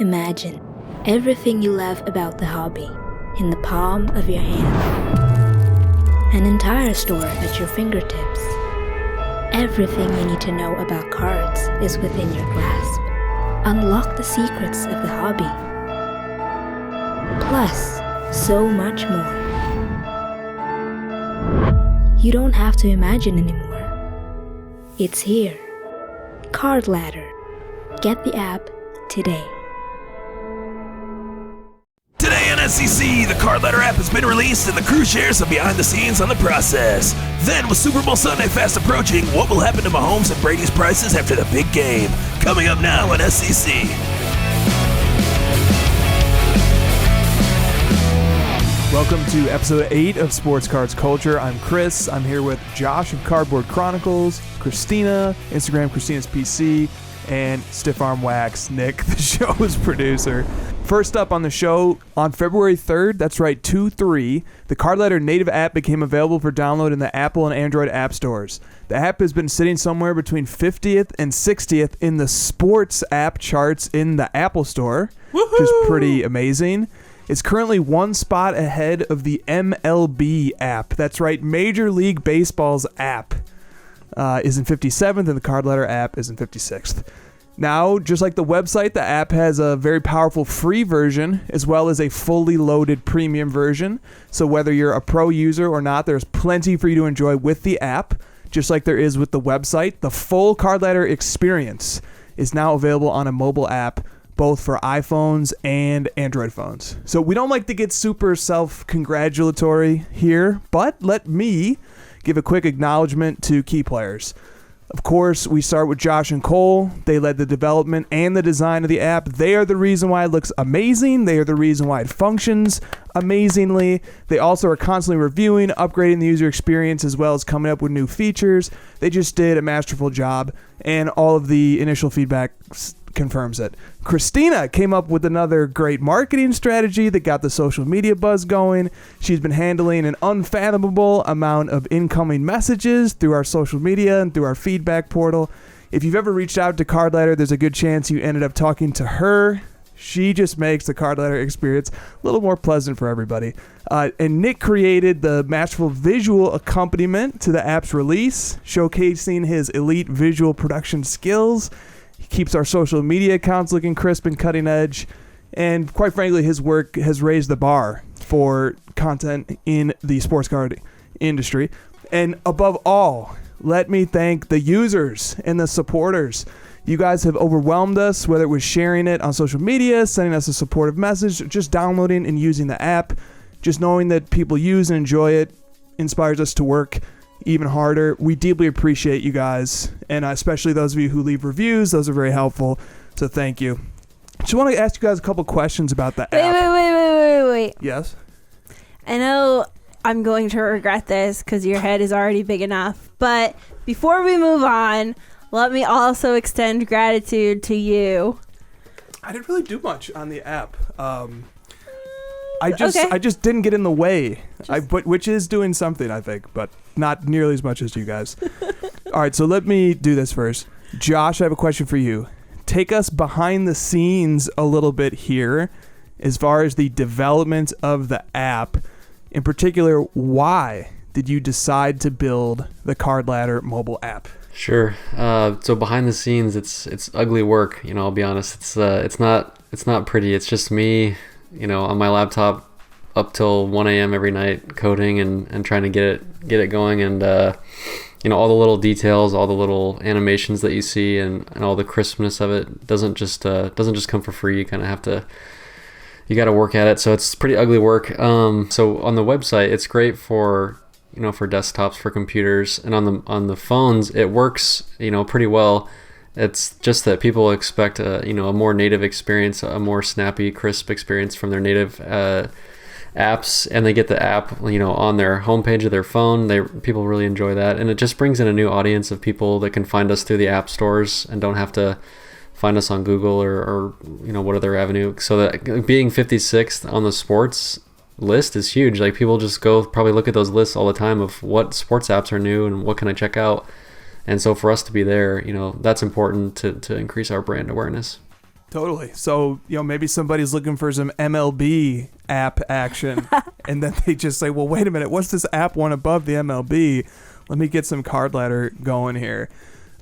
Imagine everything you love about the hobby in the palm of your hand. An entire store at your fingertips. Everything you need to know about cards is within your grasp. Unlock the secrets of the hobby. Plus, so much more. You don't have to imagine anymore. It's here. Card Ladder. Get the app today. Today on SCC, the Card Ladder app has been released and the crew shares some behind the scenes on the process. Then, with Super Bowl Sunday fast approaching, what will happen to Mahomes and Brady's prices after the big game? Coming up now on SCC. Welcome to episode 8 of Sports Cards Culture. I'm Chris. I'm here with Josh of Cardboard Chronicles, Kristina, Instagram Kristina's PC, and Stiff Arm Wax, Nick, the show's producer. First up on the show, on February 3rd, that's right, 2-3, the Card Ladder native app became available for download in the Apple and Android app stores. The app has been sitting somewhere between 50th and 60th in the sports app charts in the Apple Store, which is pretty amazing. It's currently one spot ahead of the MLB app. That's right, Major League Baseball's app is in 57th, and the Card Ladder app is in 56th. Now, just like the website, the app has a very powerful free version as well as a fully loaded premium version. So whether you're a pro user or not, there's plenty for you to enjoy with the app. Just like there is with the website, the full Card Ladder experience is now available on a mobile app, both for iPhones and Android phones. So we don't like to get super self-congratulatory here, but let me give a quick acknowledgement to key players. Of course, we start with Josh and Cole. They led the development and the design of the app. They are the reason why it looks amazing. They are the reason why it functions amazingly. They also are constantly reviewing, upgrading the user experience, as well as coming up with new features. They just did a masterful job, and all of the initial feedback confirms it. Kristina came up with another great marketing strategy that got the social media buzz going. She's been handling an unfathomable amount of incoming messages through our social media and through our feedback portal. If you've ever reached out to Card Ladder, there's a good chance you ended up talking to her. She just makes the Card Ladder experience a little more pleasant for everybody. And Nick created the masterful visual accompaniment to the app's release, showcasing his elite visual production skills. He keeps our social media accounts looking crisp and cutting edge. And quite frankly, his work has raised the bar for content in the sports card industry. And above all, let me thank the users and the supporters. You guys have overwhelmed us, whether it was sharing it on social media, sending us a supportive message, just downloading and using the app. Just knowing that people use and enjoy it inspires us to work even harder. We deeply appreciate you guys, and especially those of you who leave reviews. Those are very helpful, so thank you. Just want to ask you guys a couple questions about the app. Wait. Yes? I know I'm going to regret this because your head is already big enough, but before we move on, let me also extend gratitude to you. I didn't really do much on the app. I just didn't get in the way, which is doing something, I think, but not nearly as much as you guys. All right, so let me do this first. Josh, I have a question for you. Take us behind the scenes a little bit here as far as the development of the app. In particular, why did you decide to build the Card Ladder mobile app? Sure. So behind the scenes, it's ugly work. I'll be honest. It's not pretty. It's just me, on my laptop up till 1 a.m. every night coding and trying to get it going, and all the little details, all the little animations that you see, and all the crispness of it doesn't just come for free. You kind of you got to work at it. So it's pretty ugly work. So on the website, it's great for for desktops, for computers, and on the phones, it works pretty well. It's just that people expect a more native experience, a more snappy, crisp experience from their native apps, and they get the app on their homepage of their phone. People really enjoy that, and it just brings in a new audience of people that can find us through the app stores and don't have to find us on Google or what other avenue. So that being 56th on the sports list is huge. Like, people just go probably look at those lists all the time of what sports apps are new and what can I check out. And so for us to be there, that's important to increase our brand awareness. Totally. So, maybe somebody's looking for some MLB app action, and then they just say, well, wait a minute, what's this app one above the MLB? Let me get some card ladder going here.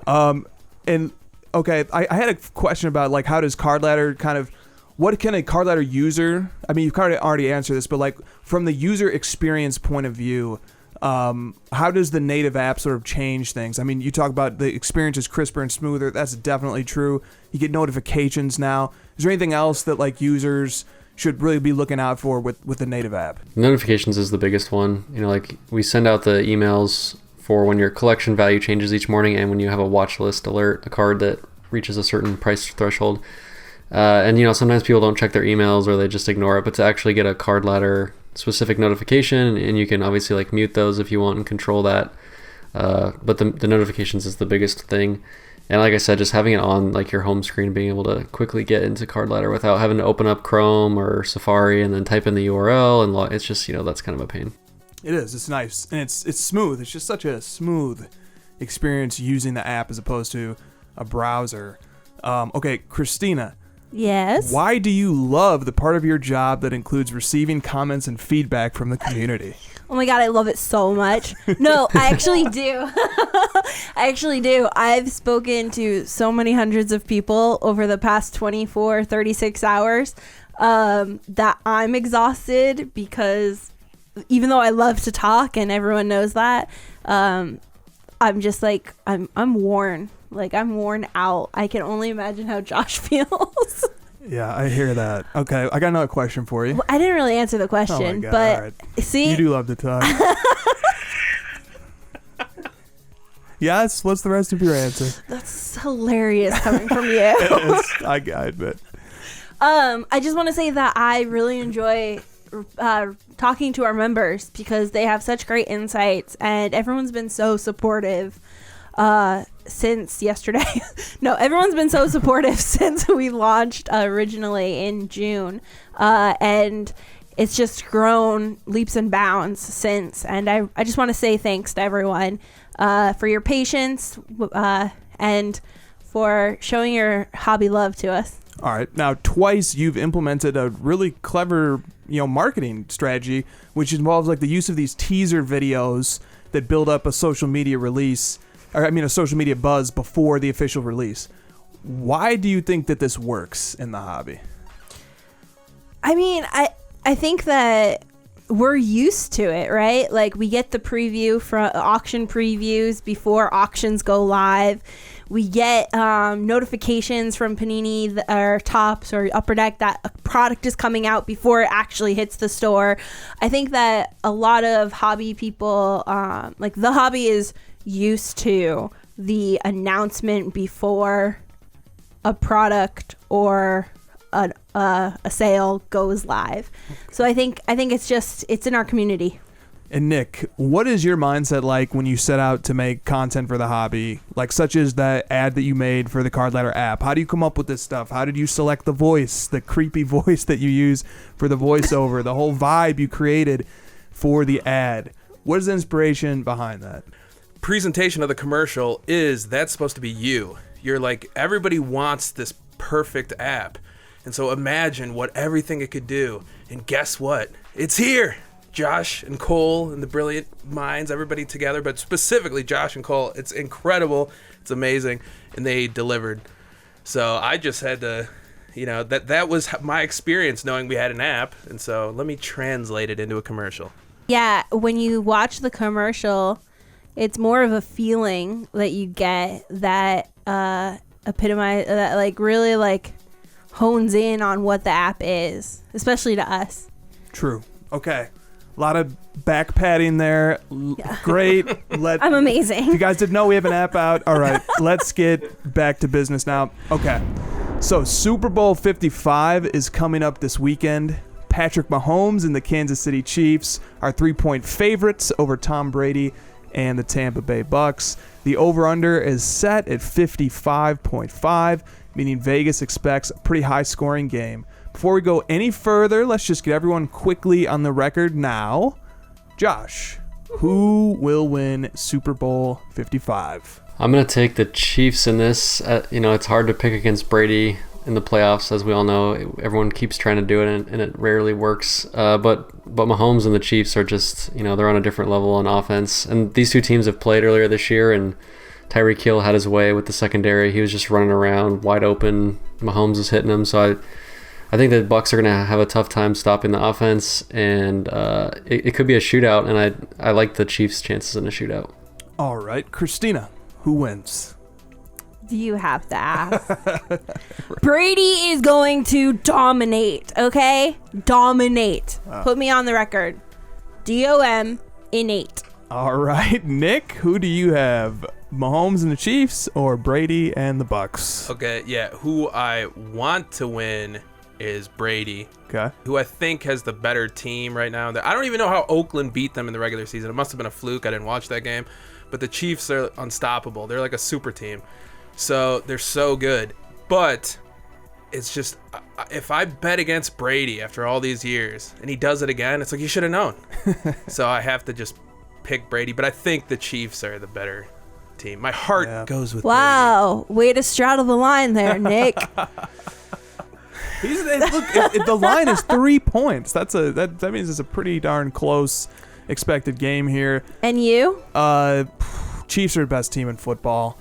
And, okay, I had a question about, like, how does card ladder what can a card ladder user, I mean, you've kind of already answered this, but, like, from the user experience point of view, how does the native app sort of change things? I mean, you talk about the experience is crisper and smoother. That's definitely true. You get notifications now. Is there anything else that like users should really be looking out for with the native app? Notifications is the biggest one. Like we send out the emails for when your collection value changes each morning and when you have a watch list alert, a card that reaches a certain price threshold. And sometimes people don't check their emails or they just ignore it, but to actually get a card ladder specific notification, and you can obviously like mute those if you want and control that, but the notifications is the biggest thing. And like I said, just having it on like your home screen, being able to quickly get into card ladder without having to open up Chrome or Safari and then type in the URL and it's just that's kind of a pain. It is. It's nice and it's smooth. It's just such a smooth experience using the app as opposed to a browser. Okay, Kristina. Yes. Why do you love the part of your job that includes receiving comments and feedback from the community? Oh my God, I love it so much. No, I actually do. I actually do. I've spoken to so many hundreds of people over the past 24, 36 hours that I'm exhausted because even though I love to talk and everyone knows that, I'm just like, I'm worn. Like, I'm worn out. I can only imagine how Josh feels. Yeah, I hear that. Okay, I got another question for you. Well, I didn't really answer the question, oh my God, but all right. see? You do love to talk. Yes, what's the rest of your answer? That's hilarious coming from you. I admit. I just want to say that I really enjoy talking to our members because they have such great insights and everyone's been so supportive since yesterday. No, everyone's been so supportive since we launched originally in June. And it's just grown leaps and bounds since. And I just want to say thanks to everyone for your patience and for showing your hobby love to us. All right. Now, twice you've implemented a really clever, marketing strategy, which involves like the use of these teaser videos that build up a social media release, a social media buzz before the official release. Why do you think that this works in the hobby? I mean, I think that we're used to it, right? Like we get the preview from auction previews before auctions go live. We get notifications from Panini or Topps or Upper Deck that a product is coming out before it actually hits the store. I think that a lot of hobby people, like the hobby is used to the announcement before a product or a sale goes live. So I think it's in our community. And Nick, what is your mindset like when you set out to make content for the hobby, like such as that ad that you made for the Card Ladder app? How do you come up with this stuff? How did you select the voice, the creepy voice that you use for the voiceover, the whole vibe you created for the ad? What is the inspiration behind that? Presentation of the commercial that's supposed to be you. You're like, everybody wants this perfect app. And so imagine what everything it could do. And guess what? It's here. Josh and Cole and the brilliant minds, everybody together, but specifically Josh and Cole. It's incredible. It's amazing. And they delivered. So I just had to, that was my experience knowing we had an app. And so let me translate it into a commercial. Yeah, when you watch the commercial, it's more of a feeling that you get that epitomize, that like really like hones in on what the app is, especially to us. True. Okay. A lot of back patting there. Yeah. Great. I'm amazing. If you guys didn't know we have an app out, all right, let's get back to business now. Okay. So Super Bowl 55 is coming up this weekend. Patrick Mahomes and the Kansas City Chiefs are 3-point favorites over Tom Brady and the Tampa Bay Bucks. The over-under is set at 55.5, meaning Vegas expects a pretty high-scoring game. Before we go any further, let's just get everyone quickly on the record now. Josh, who will win Super Bowl 55? I'm going to take the Chiefs in this. It's hard to pick against Brady in the playoffs, as we all know. Everyone keeps trying to do it, and it rarely works. But Mahomes and the Chiefs are just, they're on a different level on offense. And these two teams have played earlier this year, and Tyreek Hill had his way with the secondary. He was just running around wide open. Mahomes was hitting him. So I think the Bucs are going to have a tough time stopping the offense, and it could be a shootout, and I like the Chiefs' chances in a shootout. All right, Kristina, who wins? Do you have to ask? Brady is going to dominate, okay? Dominate. Put me on the record. DOM innate. All right, Nick, who do you have? Mahomes and the Chiefs or Brady and the Bucs? Okay, yeah. Who I want to win is Brady. Okay. Who I think has the better team right now. I don't even know how Oakland beat them in the regular season. It must have been a fluke. I didn't watch that game. But the Chiefs are unstoppable. They're like a super team. So they're so good. But it's just, if I bet against Brady after all these years and he does it again, it's like you should have known. So I have to just pick Brady. But I think the Chiefs are the better team. My heart goes with Wow. Way to straddle the line there, Nick. Look, if the line is 3 points, that means it's a pretty darn close expected game here. And you? Chiefs are the best team in football,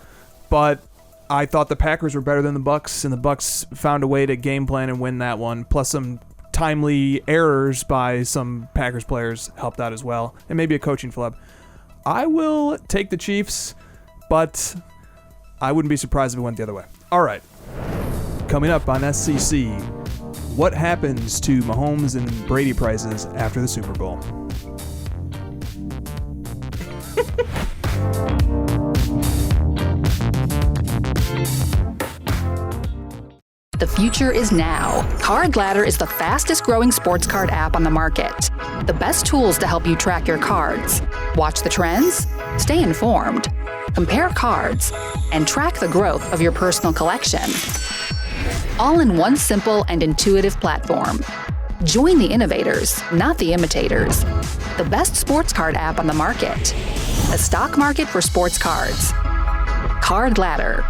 but I thought the Packers were better than the Bucs, and the Bucs found a way to game plan and win that one. Plus some timely errors by some Packers players helped out as well, and maybe a coaching flub. I will take the Chiefs, but I wouldn't be surprised if it went the other way. All right. Coming up on SCC, what happens to Mahomes and Brady prices after the Super Bowl? The future is now. Card Ladder is the fastest growing sports card app on the market. The best tools to help you track your cards, watch the trends, stay informed, compare cards, and track the growth of your personal collection. All in one simple and intuitive platform. Join the innovators, not the imitators. The best sports card app on the market. The stock market for sports cards. Card Ladder.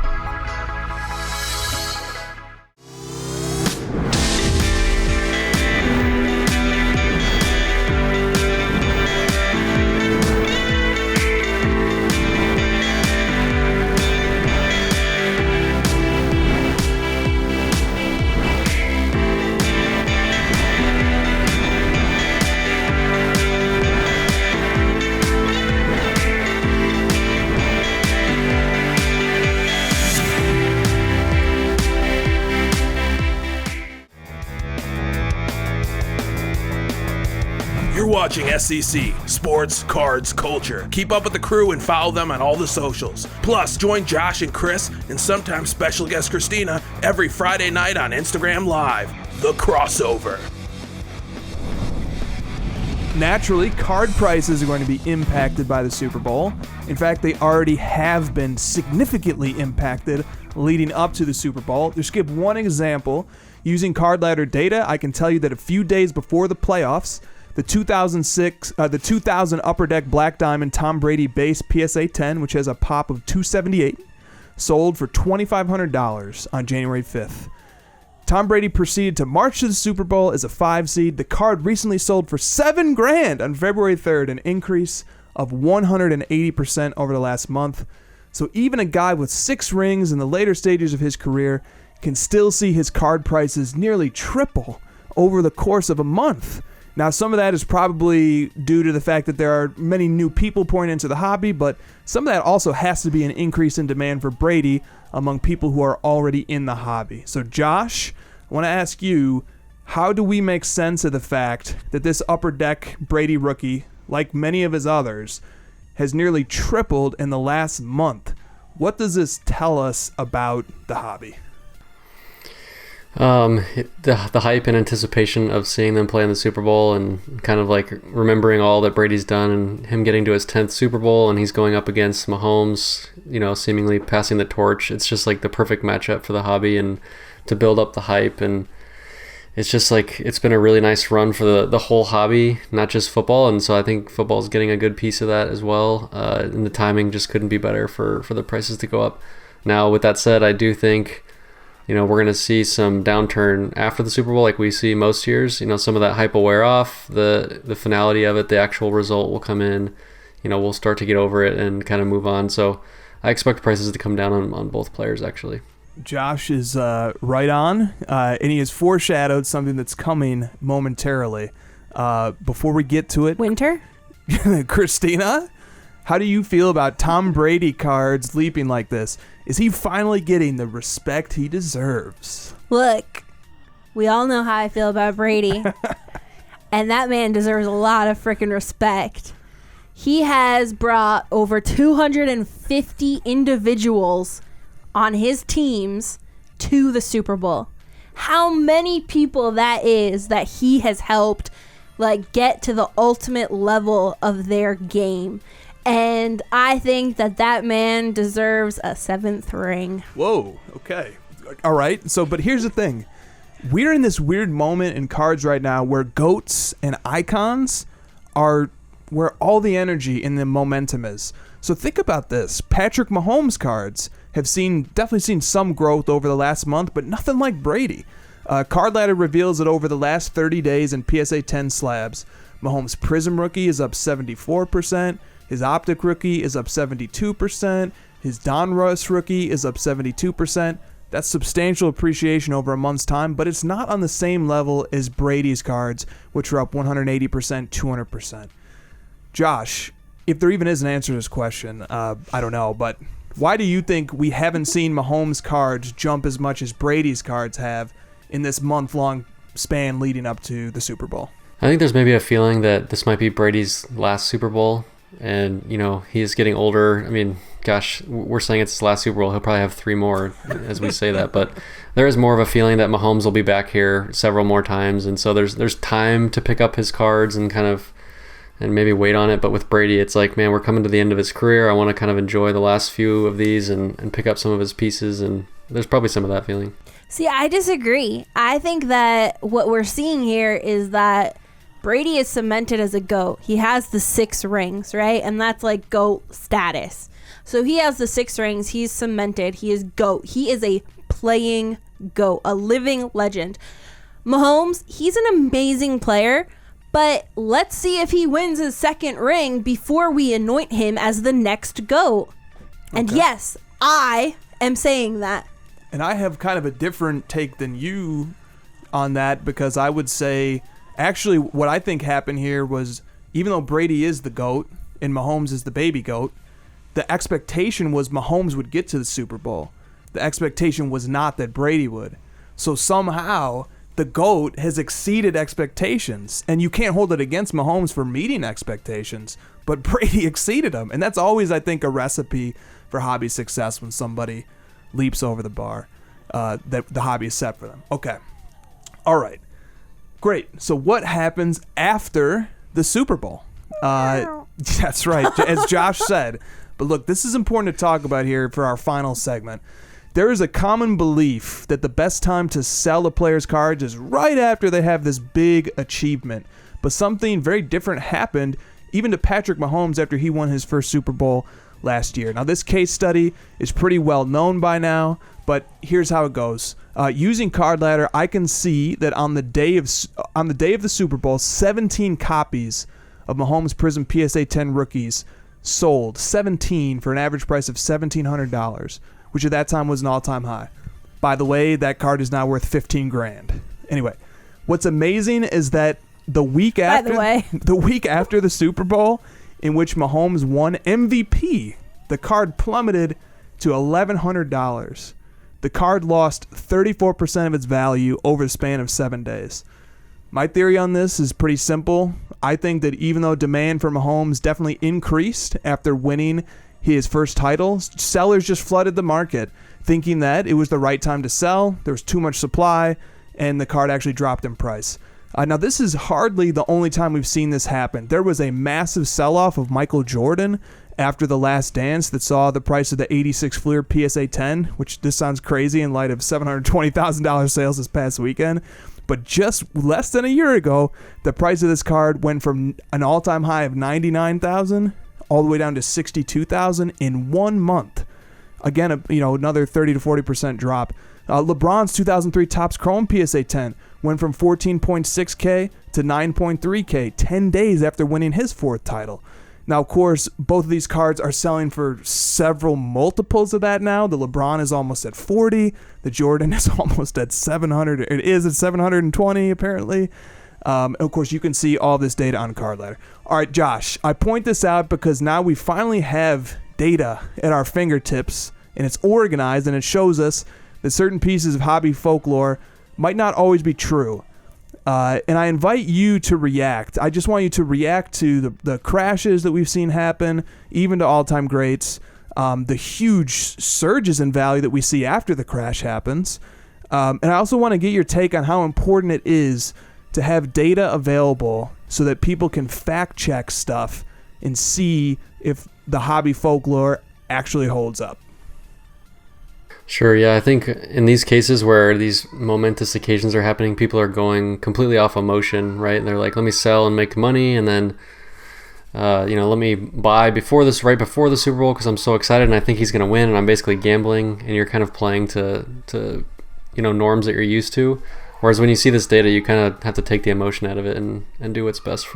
You're watching SCC, Sports, Cards, Culture. Keep up with the crew and follow them on all the socials. Plus, join Josh and Chris and sometimes special guest Kristina every Friday night on Instagram Live. The Crossover. Naturally, card prices are going to be impacted by the Super Bowl. In fact, they already have been significantly impacted leading up to the Super Bowl. Just to give one example, using Card Ladder data, I can tell you that a few days before the playoffs, the 2000 Upper Deck Black Diamond Tom Brady base PSA 10, which has a pop of $278, sold for $2,500 on January 5th. Tom Brady proceeded to march to the Super Bowl as a 5 seed. The card recently sold for $7,000 on February 3rd, an increase of 180% over the last month. So even a guy with 6 rings in the later stages of his career can still see his card prices nearly triple over the course of a month. Now, some of that is probably due to the fact that there are many new people pouring into the hobby, but some of that also has to be an increase in demand for Brady among people who are already in the hobby. So, Josh, I want to ask you, how do we make sense of the fact that this Upper Deck Brady rookie, like many of his others, has nearly tripled in the last month? What does this tell us about the hobby? The hype and anticipation of seeing them play in the Super Bowl and kind of like remembering all that Brady's done and him getting to his 10th Super Bowl and he's going up against Mahomes, seemingly passing the torch. It's just like the perfect matchup for the hobby and to build up the hype. And it's just like, it's been a really nice run for the whole hobby, not just football. And so I think football is getting a good piece of that as well. And the timing just couldn't be better for the prices to go up. Now, with that said, I do think we're going to see some downturn after the Super Bowl like we see most years. Some of that hype will wear off. The finality of it, the actual result will come in. We'll start to get over it and kind of move on. So I expect prices to come down on both players, actually. Josh is right on, and he has foreshadowed something that's coming momentarily. Before we get to it, Winter? Kristina, how do you feel about Tom Brady cards leaping like this? Is he finally getting the respect he deserves? Look, we all know how I feel about Brady, and that man deserves a lot of freaking respect. He has brought over 250 individuals on his teams to the Super Bowl. How many people that is that he has helped get to the ultimate level of their game. And I think that man deserves a 7th ring. Whoa, okay. All right. So, but here's the thing. We're in this weird moment in cards right now where GOATs and icons are where all the energy and the momentum is. So think about this. Patrick Mahomes cards have definitely seen some growth over the last month, but nothing like Brady. Card Ladder reveals that over the last 30 days in PSA 10 slabs, Mahomes' Prism rookie is up 74%, his Optic rookie is up 72%, his Donruss rookie is up 72%. That's substantial appreciation over a month's time, but it's not on the same level as Brady's cards, which are up 180%, 200%. Josh, if there even is an answer to this question, I don't know, but why do you think we haven't seen Mahomes' cards jump as much as Brady's cards have in this month-long span leading up to the Super Bowl? I think there's maybe a feeling that this might be Brady's last Super Bowl, and, he is getting older. I mean, gosh, we're saying it's his last Super Bowl. He'll probably have 3 more as we say that, but there is more of a feeling that Mahomes will be back here several more times, and so there's time to pick up his cards and and maybe wait on it. But with Brady, it's like, man, we're coming to the end of his career. I want to kind of enjoy the last few of these and pick up some of his pieces, and there's probably some of that feeling. See, I disagree. I think that what we're seeing here is that Brady is cemented as a GOAT. He has the 6 rings, right? And that's GOAT status. So he has the 6 rings. He's cemented. He is GOAT. He is a playing GOAT, a living legend. Mahomes, he's an amazing player, but let's see if he wins his 2nd ring before we anoint him as the next GOAT. And yes, I am saying that. And I have kind of a different take than you on that, because I would say, actually, what I think happened here was, even though Brady is the GOAT and Mahomes is the baby GOAT, the expectation was Mahomes would get to the Super Bowl. The expectation was not that Brady would. So somehow the GOAT has exceeded expectations, and you can't hold it against Mahomes for meeting expectations, but Brady exceeded them. And that's always, I think, a recipe for hobby success when somebody leaps over the bar that the hobby is set for them. Okay. All right. Great. So what happens after the Super Bowl? That's right, as Josh said. But look, this is important to talk about here for our final segment. There is a common belief that the best time to sell a player's cards is right after they have this big achievement. But something very different happened even to Patrick Mahomes after he won his first Super Bowl last year. Now, this case study is pretty well known by now, but here's how it goes. Using Card Ladder, I can see that on the day of the Super Bowl, 17 copies of Mahomes Prism PSA 10 rookies sold. 17 for an average price of $1,700, which at that time was an all-time high. By the way, that card is now worth $15,000. Anyway, what's amazing is that the week after the Super Bowl, in which Mahomes won MVP, the card plummeted to $1,100. The card lost 34% of its value over the span of 7 days. My theory on this is pretty simple. I think that even though demand for Mahomes definitely increased after winning his first title, sellers just flooded the market, thinking that it was the right time to sell. There was too much supply, and the card actually dropped in price. Now, this is hardly the only time we've seen this happen. There was a massive sell-off of Michael Jordan after The Last Dance that saw the price of the 86 Fleer PSA 10, which this sounds crazy in light of $720,000 sales this past weekend. But just less than a year ago, the price of this card went from an all-time high of $99,000 all the way down to $62,000 in 1 month. Again, another 30 to 40% drop. LeBron's 2003 Topps Chrome PSA 10 went from 14.6K to 9.3K 10 days after winning his 4th title. Now, of course, both of these cards are selling for several multiples of that now. The LeBron is almost at 40. The Jordan is almost at 700. It is at 720, apparently. Of course, you can see all this data on Card Ladder. All right, Josh, I point this out because now we finally have data at our fingertips, and it's organized, and it shows us that certain pieces of hobby folklore might not always be true. And I invite you to react. I just want you to react to the crashes that we've seen happen, even to all-time greats, the huge surges in value that we see after the crash happens. And I also want to get your take on how important it is to have data available so that people can fact-check stuff and see if the hobby folklore actually holds up. Sure, yeah. I think in these cases where these momentous occasions are happening, people are going completely off emotion, right? They're like, let me sell and make money, and then, let me buy right before the Super Bowl because I'm so excited and I think he's going to win, and I'm basically gambling, and you're kind of playing to norms that you're used to. Whereas when you see this data, you kind of have to take the emotion out of it and do what's best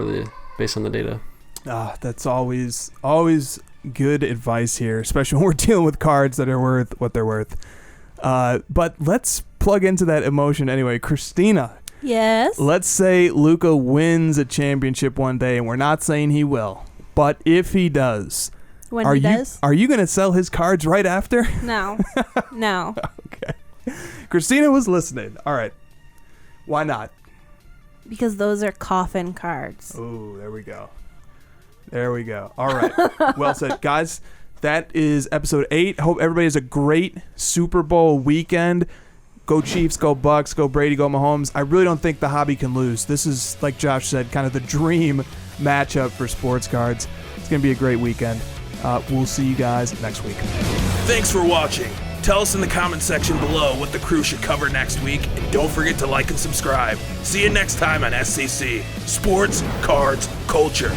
based on the data. That's always good advice here, especially when we're dealing with cards that are worth what they're worth. But let's plug into that emotion anyway. Kristina. Yes? Let's say Luka wins a championship one day, and we're not saying he will, but if he does, are you going to sell his cards right after? No. No. Okay. Kristina was listening. All right. Why not? Because those are coffin cards. Oh, there we go. All right. Well said. Guys, that is episode 8. Hope everybody has a great Super Bowl weekend. Go Chiefs, go Bucks, go Brady, go Mahomes. I really don't think the hobby can lose. This is, like Josh said, kind of the dream matchup for sports cards. It's going to be a great weekend. We'll see you guys next week. Thanks for watching. Tell us in the comment section below what the crew should cover next week, and don't forget to like and subscribe. See you next time on SCC, Sports Cards Culture.